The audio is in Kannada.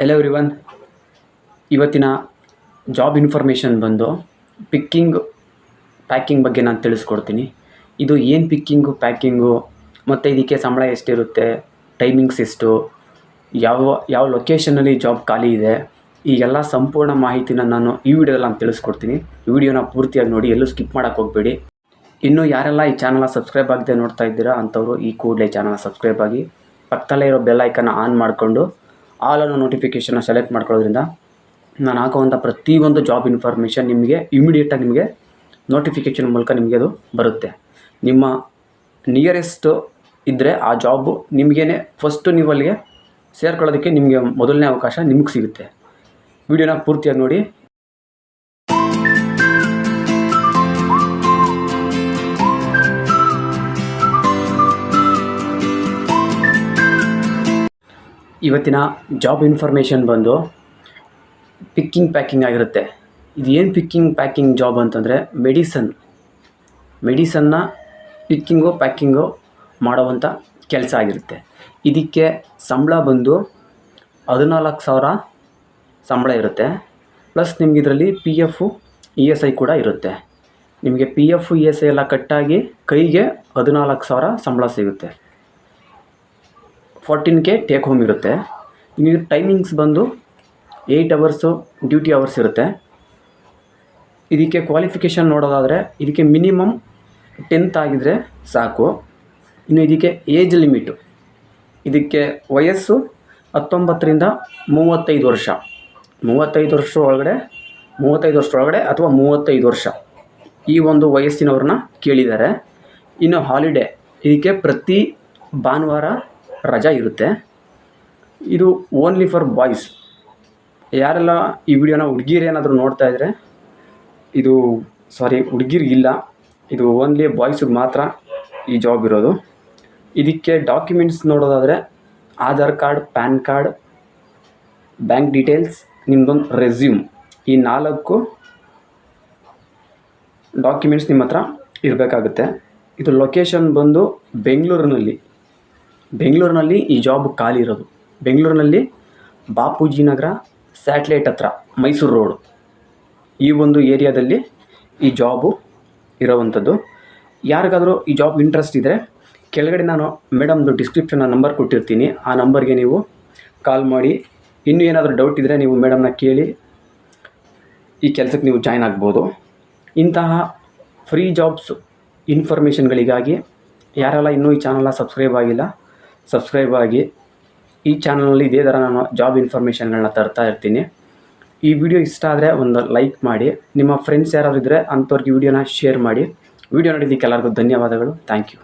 Hello everyone. ಇವತ್ತಿನ ಜಾಬ್ ಇನ್ಫಾರ್ಮೇಷನ್ ಬಂದು ಪಿಕ್ಕಿಂಗ್ ಪ್ಯಾಕಿಂಗ್ ಬಗ್ಗೆ ನಾನು ತಿಳಿಸ್ಕೊಡ್ತೀನಿ. ಇದು ಏನು ಪಿಕ್ಕಿಂಗು ಪ್ಯಾಕಿಂಗು ಮತ್ತು ಇದಕ್ಕೆ ಸಂಬಳ ಎಷ್ಟಿರುತ್ತೆ, ಟೈಮಿಂಗ್ಸ್ ಎಷ್ಟು, ಯಾವ ಲೊಕೇಶನಲ್ಲಿ ಜಾಬ್ ಖಾಲಿ ಇದೆ, ಈ ಎಲ್ಲ ಸಂಪೂರ್ಣ ಮಾಹಿತಿನ ನಾನು ಈ ವಿಡಿಯೋದಲ್ಲಿ ನಾನು ತಿಳಿಸ್ಕೊಡ್ತೀನಿ. ಈ ವಿಡಿಯೋನ ಪೂರ್ತಿಯಾಗಿ ನೋಡಿ, ಎಲ್ಲೂ ಸ್ಕಿಪ್ ಮಾಡೋಕ್ಕೆ ಹೋಗಬೇಡಿ. ಇನ್ನೂ ಯಾರೆಲ್ಲ ಈ ಚಾನಲ್ನ ಸಬ್ಸ್ಕ್ರೈಬ್ ಆಗದೆ ನೋಡ್ತಾ ಇದ್ದೀರಾ ಅಂಥವ್ರು ಈ ಕೂಡಲೇ ಚಾನಲ್ನ ಸಬ್ಸ್ಕ್ರೈಬ್ ಆಗಿ ಪಕ್ಕದಲ್ಲೇ ಇರೋ ಬೆಲ್ ಐಕನ್ನ ಆನ್ ಮಾಡಿಕೊಂಡು ಆಲ್ ಅನ್ನೋ ನೋಟಿಫಿಕೇಷನ್ನ ಸೆಲೆಕ್ಟ್ ಮಾಡ್ಕೊಳ್ಳೋದ್ರಿಂದ ನಾನು ಹಾಕುವಂಥ ಪ್ರತಿಯೊಂದು ಜಾಬ್ ಇನ್ಫಾರ್ಮೇಷನ್ ನಿಮಗೆ ಇಮಿಡಿಯೇಟಾಗಿ ನಿಮಗೆ ನೋಟಿಫಿಕೇಷನ್ ಮೂಲಕ ನಿಮಗೆ ಅದು ಬರುತ್ತೆ. ನಿಮ್ಮ ನಿಯರೆಸ್ಟು ಇದ್ದರೆ ಆ ಜಾಬು ನಿಮಗೇನೆ ಫಸ್ಟು ನೀವು ಅಲ್ಲಿಗೆ ಸೇರ್ಕೊಳ್ಳೋದಕ್ಕೆ ನಿಮಗೆ ಮೊದಲನೇ ಅವಕಾಶ ನಿಮಗೆ ಸಿಗುತ್ತೆ. ವಿಡಿಯೋನ ಪೂರ್ತಿಯಾಗಿ ನೋಡಿ. ಇವತ್ತಿನ ಜಾಬ್ ಇನ್ಫಾರ್ಮೇಷನ್ ಬಂದು ಪಿಕ್ಕಿಂಗ್ ಪ್ಯಾಕಿಂಗ್ ಆಗಿರುತ್ತೆ. ಇದು ಏನು ಪಿಕ್ಕಿಂಗ್ ಪ್ಯಾಕಿಂಗ್ ಜಾಬ್ ಅಂತಂದರೆ ಮೆಡಿಸನ್ನ ಪಿಕ್ಕಿಂಗು ಪ್ಯಾಕಿಂಗು ಮಾಡುವಂಥ ಕೆಲಸ ಆಗಿರುತ್ತೆ. ಇದಕ್ಕೆ ಸಂಬಳ ಬಂದು 14,000 ಸಂಬಳ ಇರುತ್ತೆ. ಪ್ಲಸ್ ನಿಮ್ಗೆ ಇದರಲ್ಲಿ PF ESI ಕೂಡ ಇರುತ್ತೆ. ನಿಮಗೆ PF ESI ಎಲ್ಲ ಕಟ್ಟಾಗಿ ಕೈಗೆ 14,000 ಸಂಬಳ ಸಿಗುತ್ತೆ. 14K ಟೇಕ್ ಹೋಮ್ ಇರುತ್ತೆ. ನಿಮಗೆ ಟೈಮಿಂಗ್ಸ್ ಬಂದು 8 ಅವರ್ಸು ಡ್ಯೂಟಿ ಅವರ್ಸ್ ಇರುತ್ತೆ. ಇದಕ್ಕೆ ಕ್ವಾಲಿಫಿಕೇಷನ್ ನೋಡೋದಾದರೆ ಇದಕ್ಕೆ ಮಿನಿಮಮ್ 10th ಆಗಿದ್ದರೆ ಸಾಕು. ಇನ್ನು ಇದಕ್ಕೆ ಏಜ್ ಲಿಮಿಟು, ಇದಕ್ಕೆ ವಯಸ್ಸು 19ರಿಂದ 35 ವರ್ಷ. 35 ವರ್ಷದೊಳಗಡೆ ಅಥವಾ 35 ವರ್ಷ ಈ ಒಂದು ವಯಸ್ಸಿನವ್ರನ್ನ ಕೇಳಿದ್ದಾರೆ. ಇನ್ನು ಹಾಲಿಡೇ, ಇದಕ್ಕೆ ಪ್ರತಿ ಭಾನುವಾರ ರಜಾ ಇರುತ್ತೆ. ಇದು ಓನ್ಲಿ ಫಾರ್ ಬಾಯ್ಸ್. ಯಾರೆಲ್ಲ ಈ ವಿಡಿಯೋನ ಹುಡುಗಿರು ಏನಾದರೂ ನೋಡ್ತಾ ಇದ್ದರೆ ಹುಡುಗಿರಿಗಿಲ್ಲ, ಇದು ಓನ್ಲಿ ಬಾಯ್ಸಿಗೆ ಮಾತ್ರ ಈ ಜಾಬ್ ಇರೋದು. ಇದಕ್ಕೆ ಡಾಕ್ಯುಮೆಂಟ್ಸ್ ನೋಡೋದಾದರೆ Aadhaar card, PAN card, bank details, ನಿಮ್ಮದೊಂದು ರೆಸ್ಯೂಮ್, ಈ 4 ಡಾಕ್ಯುಮೆಂಟ್ಸ್ ನಿಮ್ಮ ಹತ್ರ ಇರಬೇಕಾಗುತ್ತೆ. ಇದು ಲೊಕೇಶನ್ ಬಂದು ಬೆಂಗಳೂರಿನಲ್ಲಿ ಈ ಜಾಬ್ ಖಾಲಿ ಇರೋದು. ಬೆಂಗಳೂರಿನಲ್ಲಿ ಬಾಪೂಜಿ ನಗರ ಸ್ಯಾಟ್ಲೈಟ್ ಹತ್ರ ಮೈಸೂರು ರೋಡು, ಈ ಒಂದು ಏರಿಯಾದಲ್ಲಿ ಈ ಜಾಬು ಇರೋವಂಥದ್ದು. ಯಾರಿಗಾದರೂ ಈ ಜಾಬ್ ಇಂಟ್ರೆಸ್ಟ್ ಇದ್ದರೆ ಕೆಳಗಡೆ ನಾನು ಮೇಡಮ್ದು ಡಿಸ್ಕ್ರಿಪ್ಷನ್ನ ನಂಬರ್ ಕೊಟ್ಟಿರ್ತೀನಿ. ಆ ನಂಬರ್ಗೆ ನೀವು ಕಾಲ್ ಮಾಡಿ ಇನ್ನೂ ಏನಾದರೂ ಡೌಟ್ ಇದ್ದರೆ ನೀವು ಮೇಡಮ್ನ ಕೇಳಿ ಈ ಕೆಲಸಕ್ಕೆ ನೀವು ಜಾಯ್ನ್ ಆಗ್ಬೋದು. ಇಂತಹ ಫ್ರೀ ಜಾಬ್ಸ್ ಇನ್ಫಾರ್ಮೇಷನ್ಗಳಿಗಾಗಿ ಯಾರೆಲ್ಲ ಇನ್ನೂ ಈ ಚಾನಲ್ನ ಸಬ್ಸ್ಕ್ರೈಬ್ ಆಗಿ. ಈ ಚಾನಲ್ನಲ್ಲಿ ಇದೇ ಥರ ನಾನು ಜಾಬ್ ಇನ್ಫಾರ್ಮೇಷನ್ಗಳನ್ನ ತರ್ತಾ ಇರ್ತೀನಿ. ಈ ವಿಡಿಯೋ ಇಷ್ಟ ಆದರೆ ಒಂದು ಲೈಕ್ ಮಾಡಿ, ನಿಮ್ಮ ಫ್ರೆಂಡ್ಸ್ ಯಾರಾದರೂ ಇದ್ದರೆ ಅಂಥವ್ರಿಗೆ ವಿಡಿಯೋನ ಶೇರ್ ಮಾಡಿ. ವಿಡಿಯೋ ನೋಡಿದ್ದಕ್ಕೆ ಎಲ್ಲರಿಗೂ ಧನ್ಯವಾದಗಳು. Thank you.